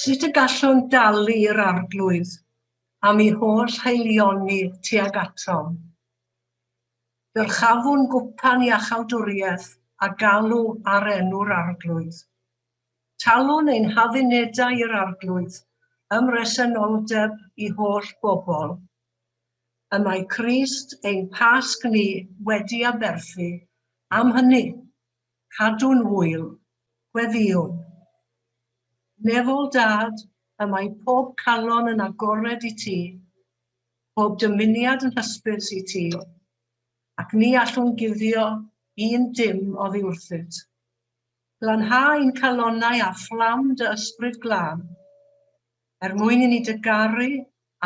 Sut y gallwn dalu'r arglwydd am ei holl heilioni tuag atom? Dyrchafwn gwpan iachawdwriaeth a galw ar enw'r arglwydd. Talwn ein haddunedau i'r arglwydd ym mresenoldeb i holl bobl. Y mae Crist ein pasg ni wedi aberthu, am hynny, cadw'n hwyl, gweddiwn. Nefol dad, y mae pob calon yn agored i ti, pob dymuniad yn hysbys i ti, ac ni allwn guddio un dim oddi wrthyt. Glanha ein calonau a fflam dy ysbryd glân, mwyn i ni dygaru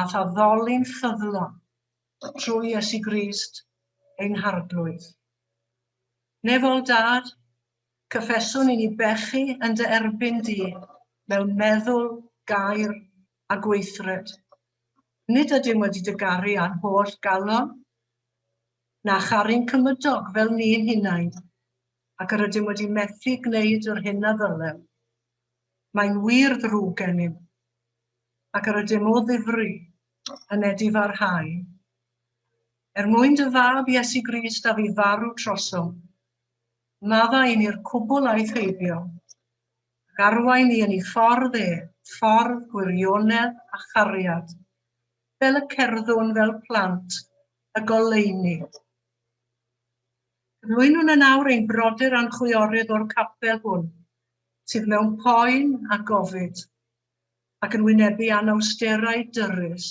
a thaddoli'n ffyddlon trwy Iesu Grist ein harglwydd. Nefol dad, cyffeswn i ni bechu yn dy erbyn di mewn meddwl, gair a gweithred. Nid ydym wedi dygaru a'n holl galon, na charu'n cymydog fel ni'n hunain, ac yr ydym wedi methu gwneud yr hyn a ddylem. Mae'n wir ddrwg gennym, ac yr ydym o ddifri yn edifarhau. Mwyn dy fab Iesu Grist a fi farw trosom, madda i ni'r cwbl a'i theibio, ac arwain ni yn ei ffordd ffordd gwirionedd a chariad, fel y cerddwn fel plant y goleuni. Cyflwynwn yn awr ein brodyr a'n chwiorydd o'r capel hwn, sydd mewn poen a gofid, ac yn wynebu anawsterau dyrys.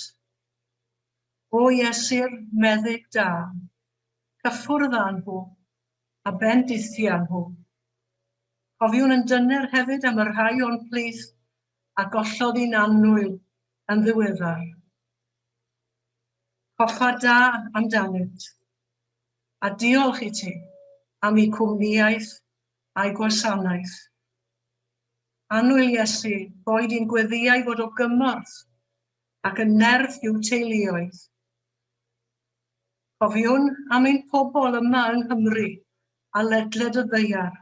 O Iesur meddyg da, cyffwrdd â nhw, a bendithia nhw. Cofiwn yn dyner hefyd am y rhai o'n plith a gollodd i'n annwyl yn ddiweddar. Coffa da amdanynt, a diolch i ti am ei cwmniaeth a'i gwasanaeth. Annwyl Iesu, boed i'n gweddiau fod o gymorth ac yn nerth i'w teuluoedd. Cofiwn am ein pobl yma yng Nghymru a ledled y ddeiar,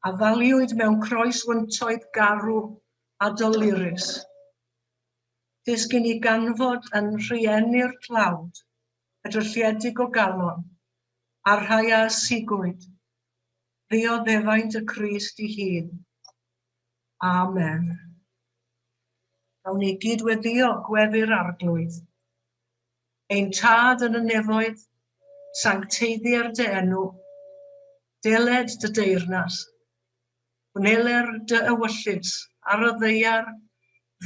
a ddaliwyd mewn croes wyntoedd garw a dolurus. Disgyn i ganfod yn rhiennu'r tlawd, y drylliedig o galon, a rhai a sigwyd, ddioddefaint y Crist i hun. Amen. Gawn ni gydweddio gweddi'r arglwydd. Ein tad yn y nefoedd, sancteiddi'r dy enw, deled dy deyrnas, wneler dy ewyllys ar y ddeiar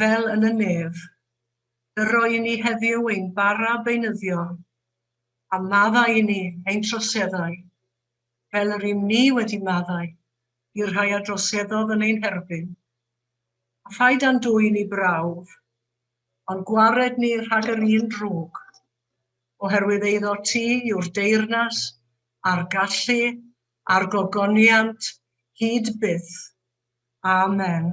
fel yn y nef, dy roi ni heddiw ein bara beunyddion, a madda i ni ein troseddau, fel yr ni wedi maddau i'r rhai a droseddodd yn ein herbyn. A phaid a'n dwy ni brawf, ond gwared ni rhag yr un drwg, oherwydd eiddo ti yw'r deyrnas, a'r gallu, a'r gogoniant, hyd byth. Amen.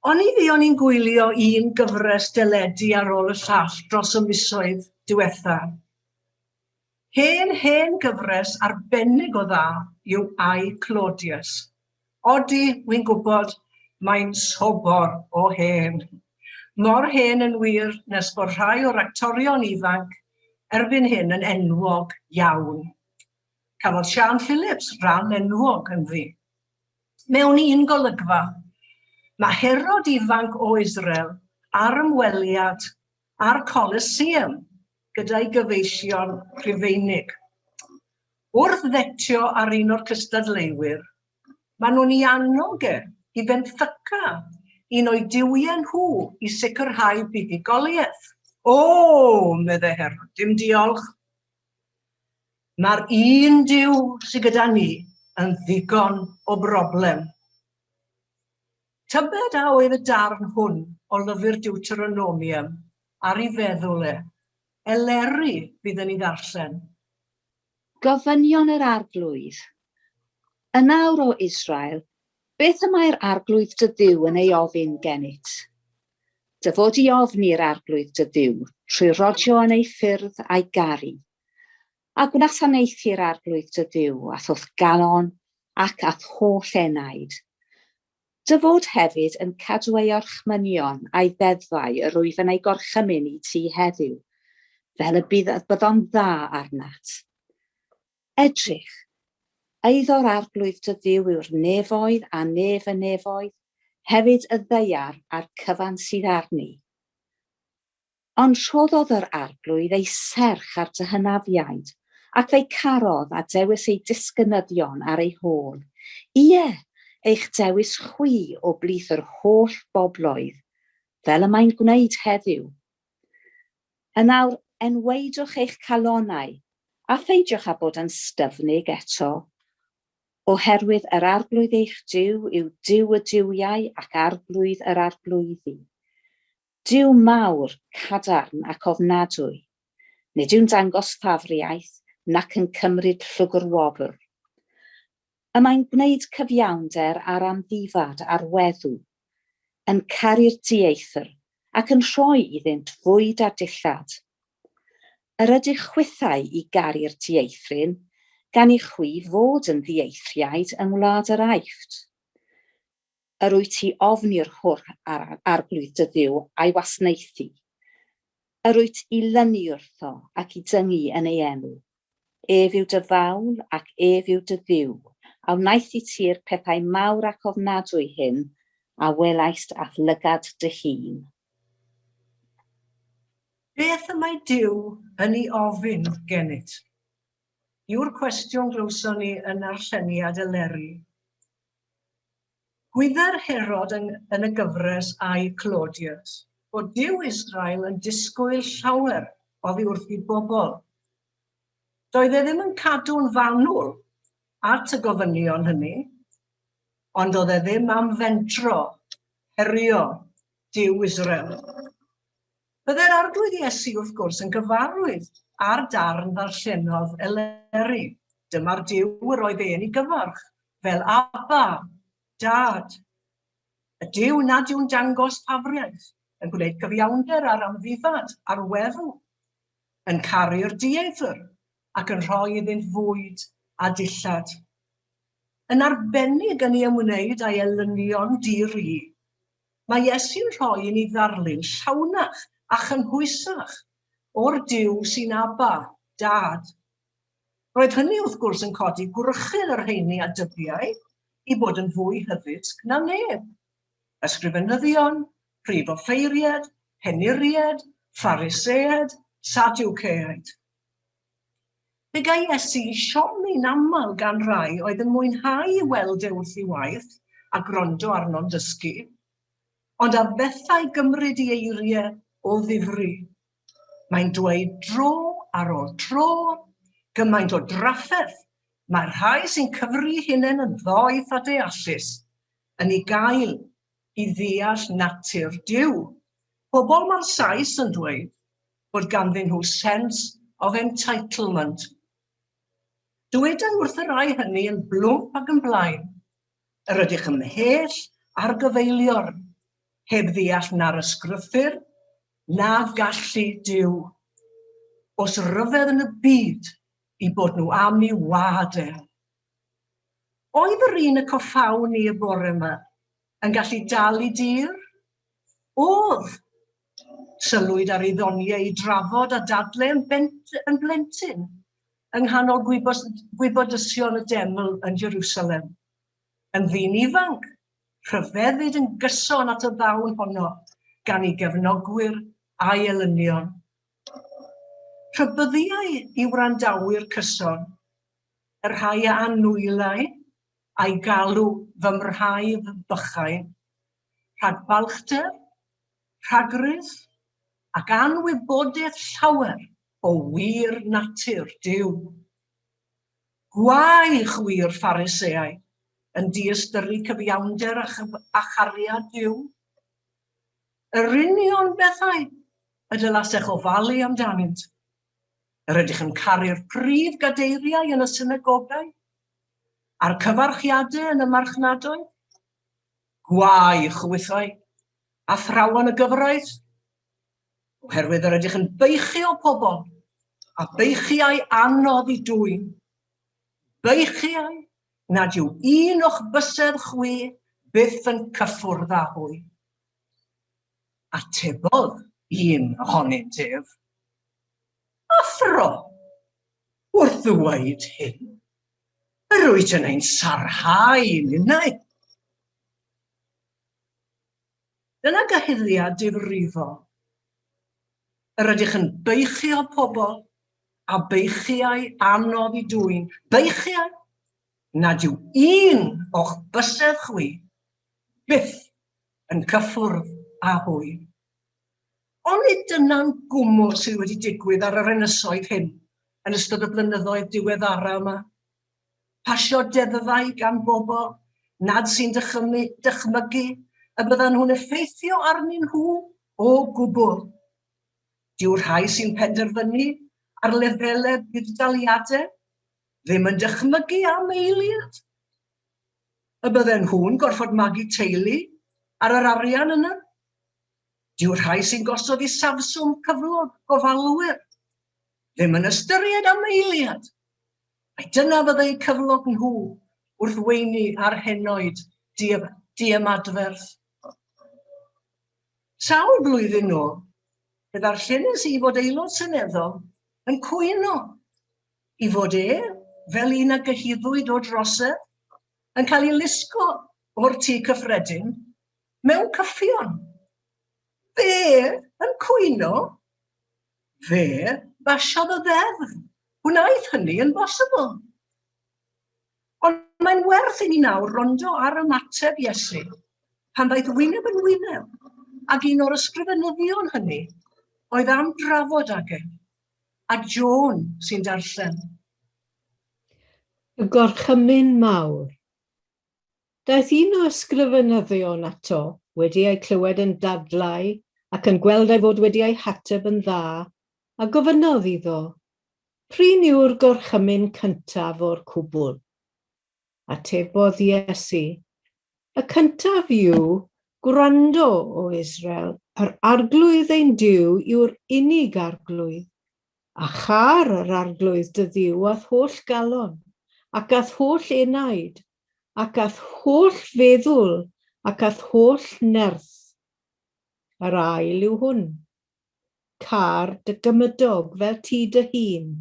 O'n i ni'n gwylio un gyfres deledu ar ôl y llall dros y misoedd diwetha. Hen gyfres arbennig o dda yw Ai Claudius. Odi, wy'n gwybod, mae'n sobor o hen. Mor hen yn wir nes bod rhai o'r actorion ifanc erbyn hyn yn enwog iawn. Cafodd Sian Phillips ran enwog yn ddi. Mewn un golygfa, mae Herod ifanc o Israel ar ymweliad ar Colosseum gyda'i gyfeision Rhufeinig. Wrth ddetio ar un o'r cystadleuwyr, maen nhw'n ei annog i benthyca un o'i diwiau nhw i sicrhau buddugoliaeth. O, medde Herod, dim diolch. Mae'r un diw sydd gyda ni yn ddigon o broblem. Tybed a oedd y darn hwn o lyfr Deuteronomium ar ei feddwl eleri fydd yn ei ddarllen. Gofynion yr arglwydd. Yn awr o Israel, beth y mae'r arglwydd dy Dduw yn ei ofyn gennyt? Dyfod i ofni'r arglwydd dy Dduw trwy rodio yn ei ffyrdd a'i garu, a gwasanaethu'r arglwydd dy Dduw ath wrth galon ac ath holl enaid. Dyfod hefyd yn cadw ei orchmynion a'i ddeddfau yr wyf yn ei gorchymyn i ti heddiw, fel y byddon dda arnat. Edrych, eiddo'r arglwydd dy ddiw yw'r nefoedd a nef y nefoedd, hefyd y ddeiar a'r cyfan sydd arni. Ond rhoddodd yr arglwydd ei serch ar dy hynafiaid, ac fe'i carodd a dewis ei disgynyddion ar ei hôl. Ie, eich dewis chwi o blith yr holl bobloedd, fel y mae'n gwneud heddiw. Yn nawr, enweidwch eich calonau, a pheidiwch â bod yn styfnig eto, oherwydd yr arglwydd eich diw yw diw y diwiau ac arglwydd yr arglwyddi. Diw mawr, cadarn ac ofnadwy, nid yw'n dangos ffafriaeth nac yn cymryd llwgrw wobr. Y mae'n gwneud cyfiawnder ar amddifad ar weddw, yn caru'r dieithr ac yn rhoi iddynt fwyd a dillad. Yr ydych chwythau i garu'r dieithryn, gan i chwi fod yn ddieithriaid yng Ngwlad yr Aifft. Yr wyt ti ofni'r holl arglwydd dy ddiw a'i wasanaethu. Yr wyt i lynu wrtho ac i dyngu yn ei enw. Ef yw dy fawl ac ef yw dy ddiw, a wnaeth i ti'r pethau mawr ac ofnadwy hyn, a welaist ath lygad dy hun. Beth y mae Duw yn ei ofyn gennyt? Yw'r cwestiwn glywson ni yn arlleniad Eleri. Gwydder Herod yn y gyfres a'i Claudius bod Duw Israel yn disgwyl llawer oddi wrth i bobl. Doedd e ddim yn cadw'n fanwl at y gofynion hynny, ond oedd e ddim am fentro, herio Duw Israel. Byddai'r arglwydd Iesu wrth gwrs yn gyfarwydd ar darn ddarllenodd Eleri. Dyma'r Duw yr oedd e'n ei gyfarch, fel Abba, Dad. Y Duw nad yw'n dangos pafriaeth, yn gwneud cyfiawnder ar amddifad, ar weddw, yn caru'r dieithr ac yn rhoi iddynt fwyd a dillad. Yn arbennig yn ei ymwneud â'i elynion di-ri, mae Iesu'n rhoi i ni ddarlun llawnach a chynhwysach o'r Duw sy'n Abba, Dad. Roedd hynny wrth gwrs yn codi gwrchydd yr rheini a dybiau i bod yn fwy hyddysg na neb. Ysgrifenyddion, prif offeiriad, heniriad, pharisead, Sadwceaid. Fe gai Iesu siomi'n aml gan rai oedd yn mwynhau i weld e wrth ei waith a gwrando arno'n dysgu, ond a bethau gymryd i eiriau o ddifri. Mae'n dweud dro ar ôl tro, gymaint o drafferth, mae'r rhai sy'n cyfri hunain yn ddoeth a deallus, yn ei gael i ddeall natur Duw. Pobl mae'r Sais yn dweud bod ganddyn nhw sense of entitlement. Dywedai wrth y rai hynny yn blwmp ac yn blaen, yr ydych ymhell ar gyfeilior, heb ddeall na'r ysgrythur, na gallu Duw. Os ryfedd yn y byd i bod nhw am ei wad e. Oedd yr un y coffawn ni y bore yma yn gallu dal i dir? Oedd. Sylwyd ar ei ddoniau i drafod a dadle yn blentyn yng nghanol gwybodysion y deml yn Jerusalem. Yn ddyn ifanc, rhyfeddyd yn gyson at y ddawn honno gan ei gefnogwyr a'i elynion. Rhybyddiau i wrandawyr cyson, yr rhai a anwylau a'i galw fy mrhau fy bychain, rhag balchder, rhagrydd ac anwybodaeth llawer o wir natur Duw. Gwae chwir Phariseau yn diystyrru cyfiawnder a chariad Duw. Yr union bethau y dylasech ofalu amdanynt. Yr ydych yn caru'r prif gadeiriau yn y synagogau, a'r cyfarchiadau yn y marchnadoedd, gwae chwythau, a thrawon y gyfraith, oherwydd yr ydych yn beichio pobl, a beichiau anodd i dwyn. Beichiau nad yw un o'ch bysedd chwi byth yn cyffwrdd â hwy. Atebodd un ohonynt ef, athro, wrth ddweud hyn, yr wyt yn ein sarhau ninnau. Dyna gyhuddiad difrifol. Yr ydych yn beichio pobl a beichiau anodd i dwyn. Beichiau nad yw un o'ch bysedd chwi byth yn cyffwrdd â hwy. Ond nid dyna'n gwmwl sydd wedi digwydd ar yr ynysoedd hyn yn ystod y blynyddoedd diweddara yma. Pasio deddfau gan bobl nad sy'n dychmygu y byddan nhw'n effeithio arnyn nhw o gwbl. Dyw'r rhai sy'n penderfynu ar lefelau budaliadau ddim yn dychmygu am eiliad. Y bydden nhw'n gorfod magu teulu ar yr arian yna. Dyw'r rhai sy'n gosod i safswm cyflog gofalwyr ddim yn ystyried am eiliad. Mae dyna fyddai cyflog nhw wrth weini ar henoed diemadferth. Sawl blwyddyn nôl, bydda'r llynys i fod aelod seneddol yn cwyno i fod fel un a gyhuddwyd o drosedd, yn cael ei lusgo o'r tŷ cyffredin mewn cyffion. Fe yn cwyno, fe basiodd y ddeddf. Wnaeth hynny yn bosibl. Ond mae'n werth i ni nawr rondo ar ymateb Iesu pan ddaeth wyneb yn wyneb, ac un o'r ysgrifenyddion hynny oedd am drafod ag e, a John sy'n darllen. Y gorchymyn mawr. Daeth un o ysgrifenyddion ato wedi ei clywed yn dadlau ac yn gweld ei fod wedi ei hateb yn dda, a gofynnodd iddo, prin yw'r gorchymyn cyntaf o'r cwbl? Atebodd Iesu, y cyntaf yw, gwrando o Israel, yr arglwydd ein Duw yw'r unig arglwydd, a char yr arglwydd dy Dduw ath holl galon, ac ath holl enaid, ac ath holl feddwl, ac ath holl nerth. Yr ail yw hwn, car dy gymydog fel ti dy hun.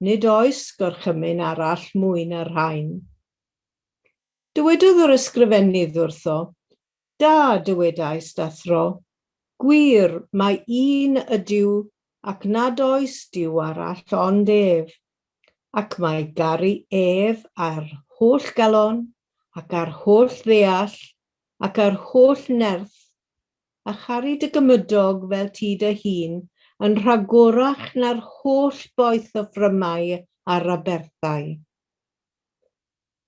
Nid oes gorchymyn arall mwy na'r rhain. Dywedodd yr ysgrifennydd wrtho, da dywedais dathro, gwir mae un ydyw ac nad oes diw arall ond ef, ac mae garu ef ar holl galon, ac ar holl ddeall, ac ar holl nerth, a charu dy gymydog fel ti dy hun, yn rhagorach na'r holl boeth o ffrymau ar aberthau.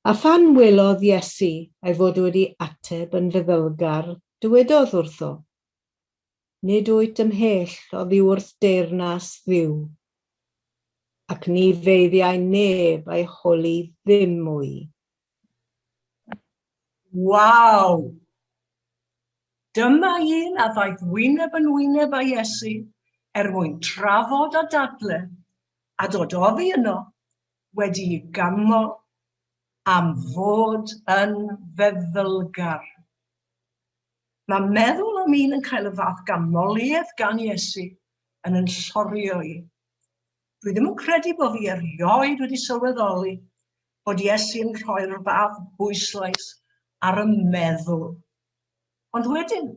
A phan welodd Iesu ei fod wedi ateb yn feddylgar, dywedodd wrtho, nid wyt ymhell oddi wrth deyrnas Dduw, ac ni feiddiau neb ei holi ddim mwy. Waw! Dyma un a ddaeth wyneb yn wyneb â Iesu mwyn trafod a dadle, a dod oddi yno wedi ei gamo am fod yn feddylgar. Mae meddwl am un yn cael y fath ganmoliaeth gan Iesu yn llorio i. Dwi ddim yn credu bod fi erioed wedi sylweddoli bod Iesu yn rhoi'r fath bwyslais ar y meddwl. Ond wedyn,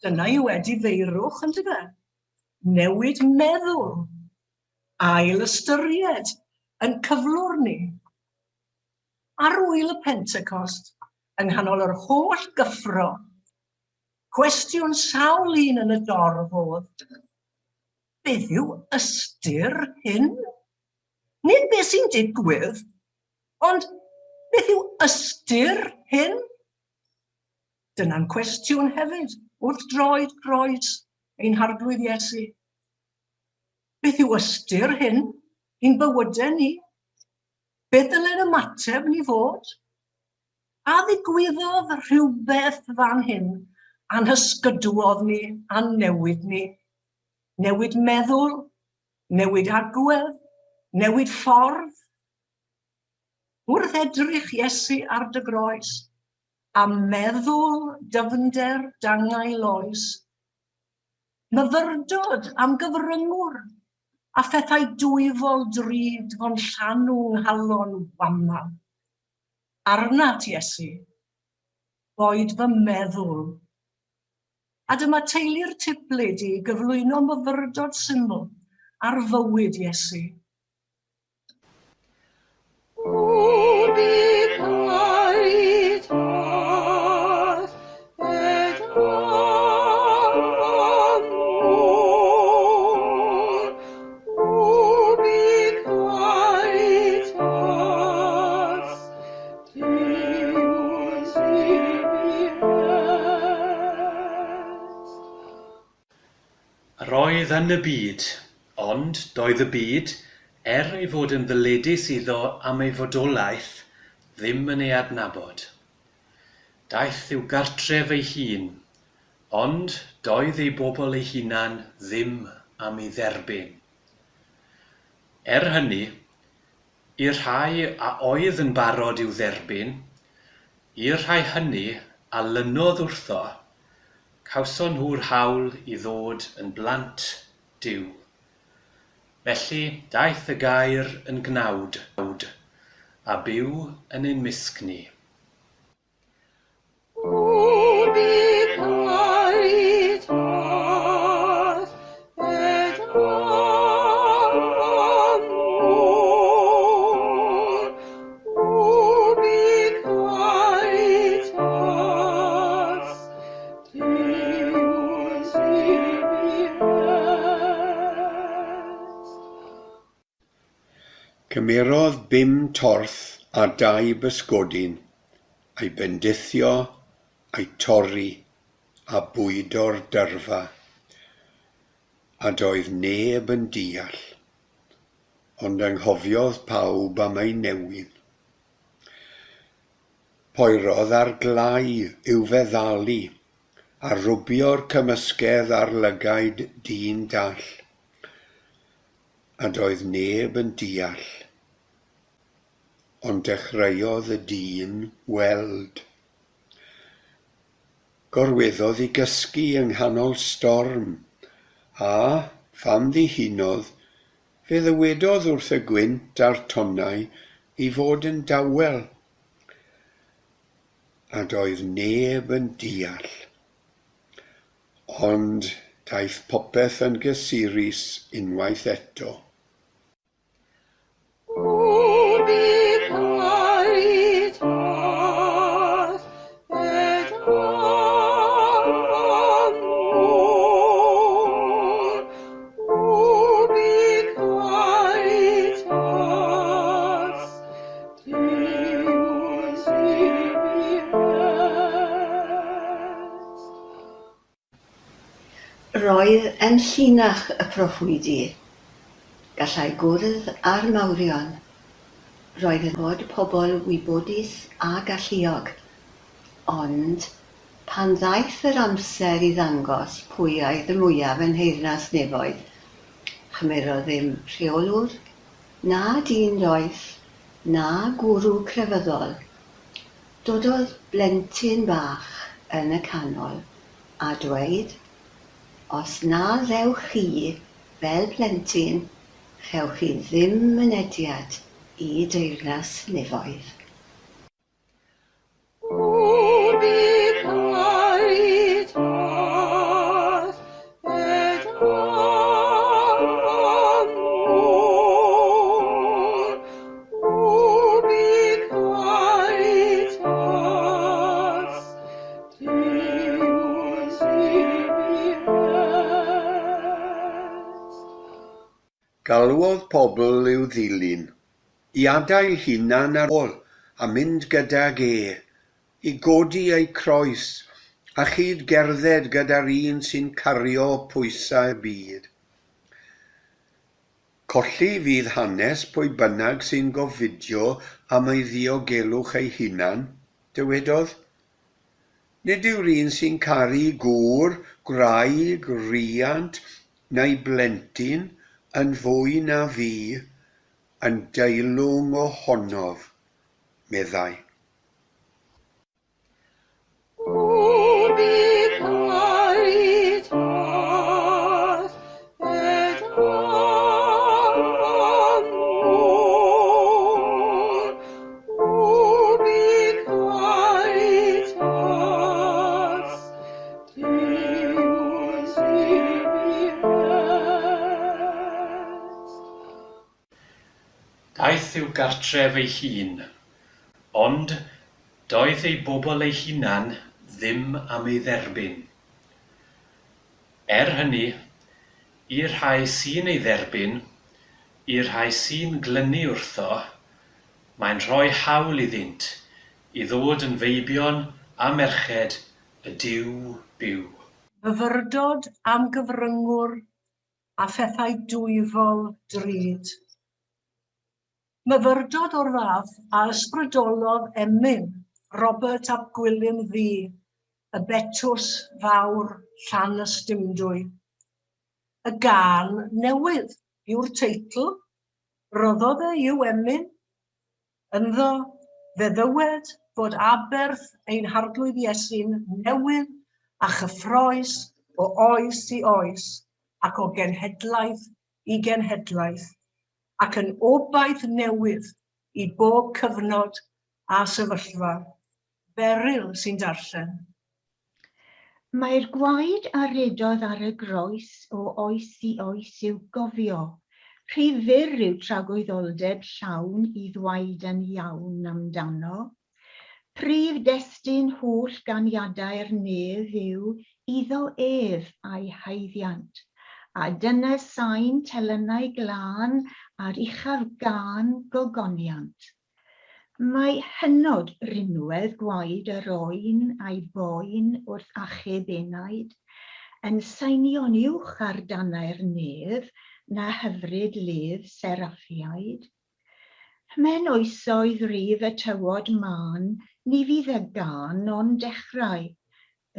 dyna i wedi feirwch yn dyfa. Newid meddwl, ail ystyried yn cyflwr ni. Ar wyl y Pentecost, yng nghanol yr holl gyffro, cwestiwn sawl un yn y dorf oedd, beth yw ystyr hyn? Nid beth sy'n digwydd, ond beth yw ystyr hyn? Dyna'n cwestiwn hefyd, wrth droed croes ein harglwydd Iesu. Beth yw ystyr hyn i'n bywydau ni? Beth dyle'n ymateb ni fod? A ddigwyddodd rhywbeth fan hyn anhysgydwodd ni a newid ni. Newid meddwl, newid agwedd, newid ffordd. Wrth edrych Iesu ar dy groes, a meddwl dyfnder dangau loes, myfyrdod am gyfryngwr, a phethau dwyfol drud fo'n llanw nghalon wamal. Arnat Iesu, boed fy meddwl. A dyma teulu'r tiplyd i gyflwyno myfyrdod syml ar fywyd Iesu. Roedd yn y byd, ond doedd y byd, ei fod yn ddyledus iddo am ei fodolaeth, ddim yn ei adnabod. Daeth i'w gartref ei hun, ond doedd ei bobl ei hunan ddim am ei dderbyn. Hynny, i'r rhai a oedd yn barod i'w dderbyn, i'r rhai hynny a lynodd wrtho, cawson nhw'r hawl i ddod yn blant Duw. Felly daeth y gair yn gnawd, a byw yn ein misg ni. Cymerodd 5 torth a 2 bysgodyn, a'i bendithio, a'i torri, a bwydo'r dyrfa, a doedd neb yn deall, ond anghofiodd pawb am ei newyn. Poerodd ar glai i'w feddalu, a rwbio'r cymysgedd ar lygaid dyn dall, a doedd neb yn deall, ond dechreuodd y dyn weld. Gorweddodd i gysgu yng nghanol storm, a, pham ddihunodd, fe ddywedodd wrth y gwynt a'r tonnau i fod yn dawel, a doedd neb yn deall, ond daeth popeth yn gysurus unwaith eto. Roedd yn llinach y proffwydi, gallai gwrdd â'r mawrion. Roedd yn bod pobl wybodus a galluog, ond pan ddaeth yr amser i ddangos pwy oedd y mwyaf yn nheyrnas nefoedd, chymerodd ddim rheolwr, na dyn roeth, na gwrw crefyddol. Dododd blentyn bach yn y canol a dweud, os na ddewch chi fel plentyn, chewch chi ddim mynediad i deyrnas nefoedd. Galwodd pobl i'w ddilyn, i adael hunan ar ôl a mynd gydag i godi ei croes, a chyd gerdded gyda'r un sy'n cario pwysau y byd. Colli fydd hanes pwy bynnag sy'n gofidio am ei ddiogelwch ei hunan, dywedodd. Nid yw'r un sy'n caru gŵr, gwraig, riant neu blentyn yn fwy na fi, yn deilwng ohonof, meddai. i'w gartref ei hun, ond doedd ei bobl ei hunan ddim am ei dderbyn. Hynny, i'r rhai sy'n ei dderbyn, i'r rhai sy'n glynu wrtho, mae'n rhoi hawl iddynt i ddod yn feibion a merched y Duw byw. Myfyrdod am gyfryngwr a phethau dwyfol drud. Myfyrdod o'r fath a ysbrydolodd emyn Robert ap Gwilym Ddu, y betws fawr llan y stumdwy. Y gân newydd yw'r teitl, roddodd e i'w emyn, ynddo fe ddywed bod aberth ein harglwydd Iesu'n newydd a chyffroes o oes i oes, ac o genhedlaeth i genhedlaeth, ac yn obaith newydd i bob cyfnod a sefyllfa. Beryl sy'n darllen. Mae'r gwaed a redodd ar y groes o oes i oes i'w gofio. Rhy fyr yw tragwyddoldeb llawn i ddweud yn iawn amdano. Prif destun holl ganiadau'r nef yw iddo ef a'i haeddiant, a dyna sain telynau glân ar uchaf gân gogoniant. Mae hynod rinwedd gwaed yr oen a'i boen wrth achub enaid, yn sainion uwch ar danau'r nef na hyfryd lef seraffiaid. Mewn oesoedd rif y tywod man, ni fydd y gân ond dechrau,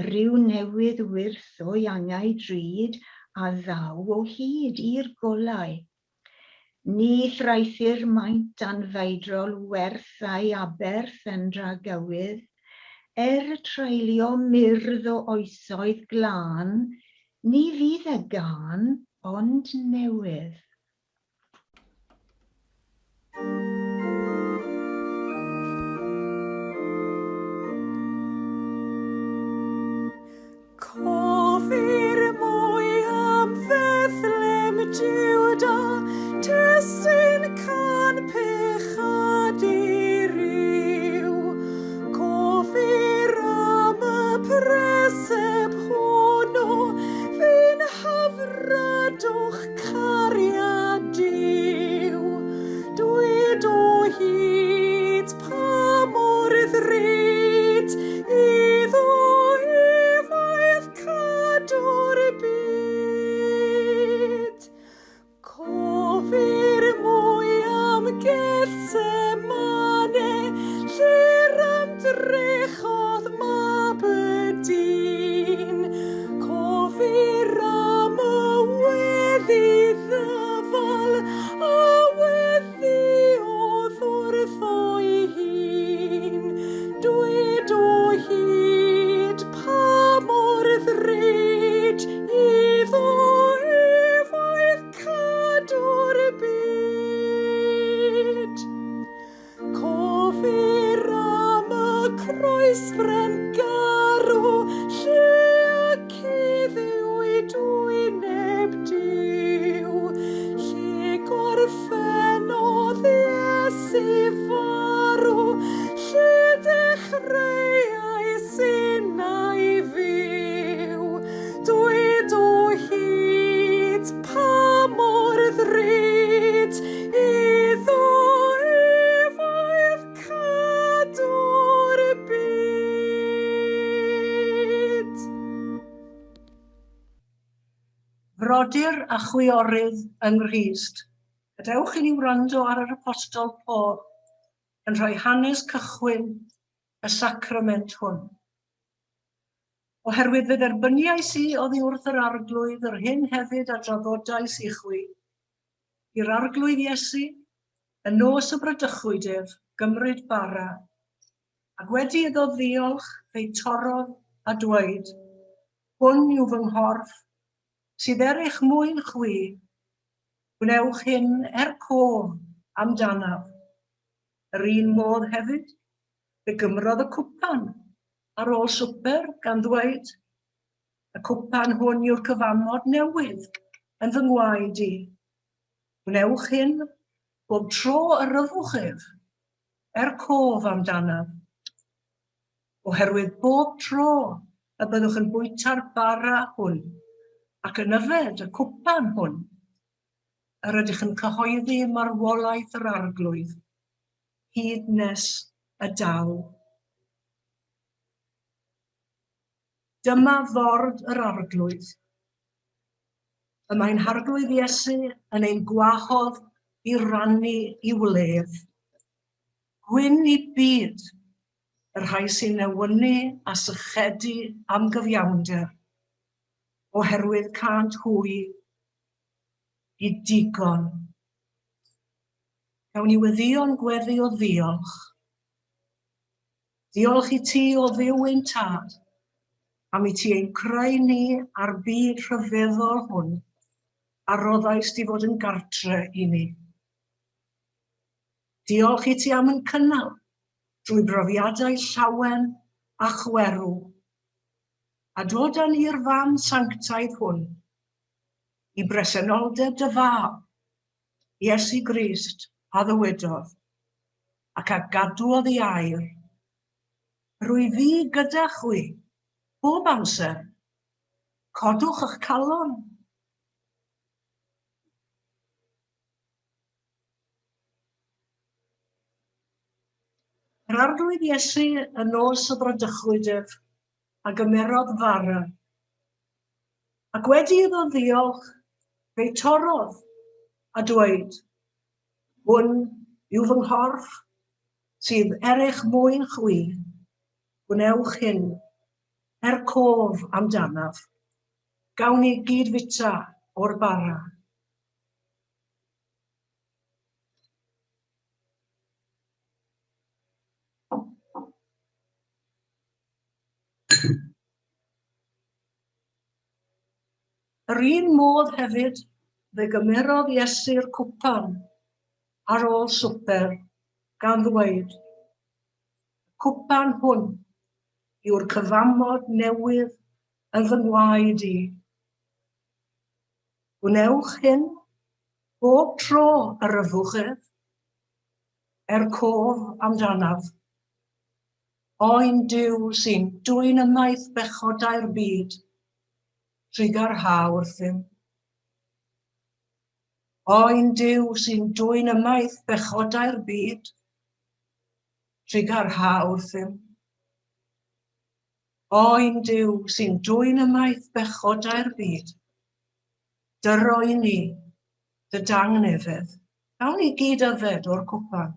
rhyw newydd wyrth o iangau drud a ddaw o hyd i'r golau. Ni thraethir maint anfeidrol werth a'i aberth yn dragywydd, treulio myrdd o oesoedd glân, ni fydd y gân ond newydd. Cofir mwy am Bethlem Jiwda, testyn can pechad i ryw. Cofir am y preseb honno, fi'n hafradwch cariad Duw. Dwyd o hyd pa mor ddrud, iddo efaith cadw'r byd. Cofir mwy am Getsemane, lle'r ymdrechodd mab y dyn. Cofir am y weddi ddyfal, a weddiodd wrth o'i hun. Dwyd o hyd pa mor ddrud, iddo efaith cadw'r byd. Cofir am y croes bren garw, lle ac iddiwyd wyneb Duw. Lle gorffennodd Iesu farw, lle dechreuai sinau fyw. Dwyd o hyd pa mor ddrud, iddo efaith cadw'r byd. Frodyr a chwiorydd yng Nghrist, gadewch i ni wrando ar yr apostol Paul yn rhoi hanes cychwyn y sacrament hwn. Oherwydd fe dderbyniais i oddi wrth yr arglwydd yr hyn hefyd a draddodais i chwi, i'r arglwydd Iesu, y nos y bradychwydef, gymryd bara, ac wedi iddo ddiolch fe'i torodd a dweud, hwn yw fy nghorff, sydd eich mwyn chwi, gwnewch hyn cof amdanaf. Yr un modd hefyd, fe gymrodd y cwpan ar ôl swper gan ddweud, y cwpan hwn yw'r cyfamod newydd yn fy ngwaed i. Gwnewch hyn Bob tro yr yfwch ef, cof amdanaf. Oherwydd bob tro y byddwch yn bwyta'r bara hwn ac yn yfed y cwpan hwn, yr ydych yn cyhoeddi marwolaeth yr arglwydd, hyd nes y daw. Dyma ford yr arglwydd. Y mae'n harglwydd Iesu yn ein gwahodd i rannu i wledd. Gwyn i byd, yr rhai sy'n newynu a sychedu am gyfiawnder, oherwydd cant hwy i digon. Gawn ni weddïo'n gweddi o ddiolch. Diolch i ti o ddiw ein tad, am i ti ein creu ni ar byd rhyfeddol hwn, a roddais di fod yn gartre i ni. Diolch i ti am yn cynnal drwy brofiadau llawen a chwerw, a dod â ni'r fan sanctaidd hwn i bresenoldeb dy fab, Iesu Grist a ddywedodd, ac a gadwodd i air, rwy fi gyda chwi bob amser, codwch eich calon. Yr arglwydd Iesu yn nos y bradychwyd ef a gymerodd fara. Ac wedi iddo ddiolch, fe'i torodd a dweud, hwn yw fy nghorff sydd eich mwyn chwi, gwnewch hyn cof amdanaf, gawn ni gydfita o'r bara. Yr un modd hefyd, fe gymerodd Iesu'r cwpan ar ôl swper gan ddweud, cwpan hwn yw'r cyfamod newydd yn fy ngwaed i. Gwnewch hyn bob tro yr yfwch ef, cof amdanaf. Oen Duw sy'n dwyn ymaith bechodau'r byd, trigar ha wrthym. Oen Duw sy'n dwyn ymaith bechodau'r byd, trigar ha wrthym. Oen Duw sy'n dwyn ymaith bechodau'r byd, dyro i ni, dy dangnefedd, gawn ni gyd yfed o'r cwpan.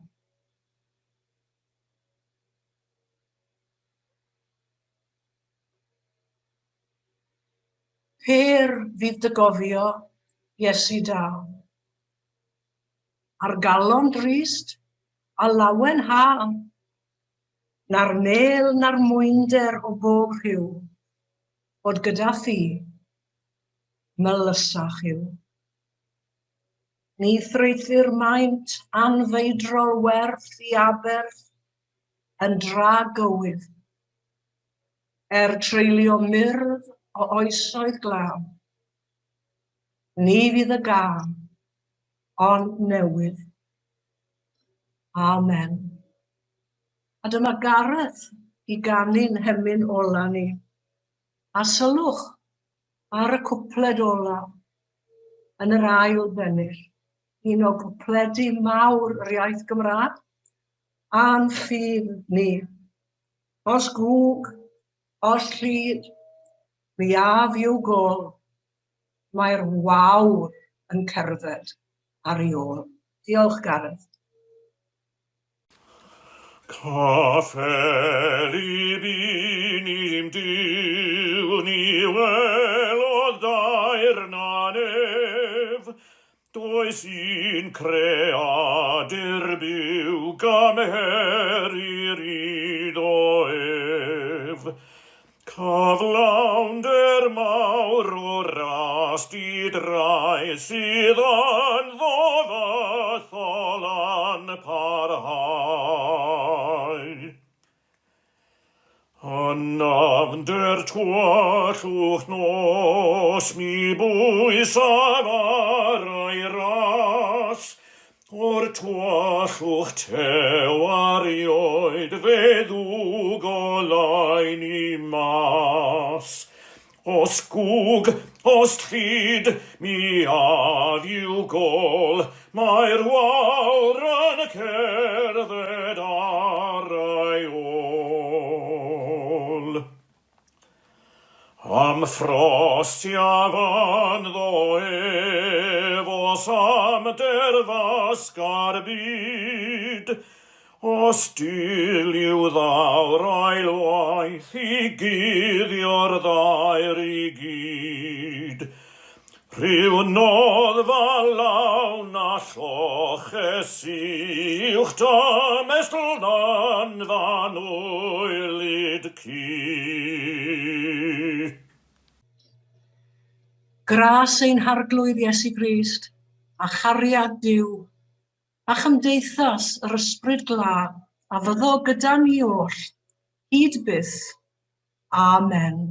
Her fydd dy gofio, Iesu daw. Ar galon drist a lawen ha, na'r nel na'r mwynder o bob rhyw, bod gyda thi, melysach yw. Ni threithir maint anfeidrol werth i aberth yn dra gywydd, treulio myrdd o oesoedd glaw. Ni fydd y gân, ond newydd. Amen. A dyma Gareth i ganu'n hemyn ola ni. A sylwch ar y cwpled ola yn yr ail bennill, un o gwpledu mawr yr iaith Gymraeg, a'n ffydd ni. Os gwg, os llyd, mi af i'w gol, mae'r wawr yn cerdded ar ei ôl. Diolch, Gareth. Caffeli binim diw ni welodd dair na nef, does un creadur byw gamherir iddo ef. Cyflawnder mawr o rast i drai sydd yn ddofathol an parhau. Anafnder twallwch nos mi bwys afarau ras, O'r twallwch tew arioed fe ddwg o laen I mas. Os gwg, os llyd, mi ad i'w gol, mae'r wawr yn cerdded ar ei ôl. Am frostiaf anddo efos am derfasg ar byd, os diliw ddawr ailwaith I guddio'r ddair I gyd. Rhyw noddfa lawn a lloches i'wch damestl nan fan oelid ci. Gras ein harglwydd Iesu Grist, a chariad Duw, a chymdeithas yr ysbryd gla, a fyddo gyda ni oll, hyd byth. Amen.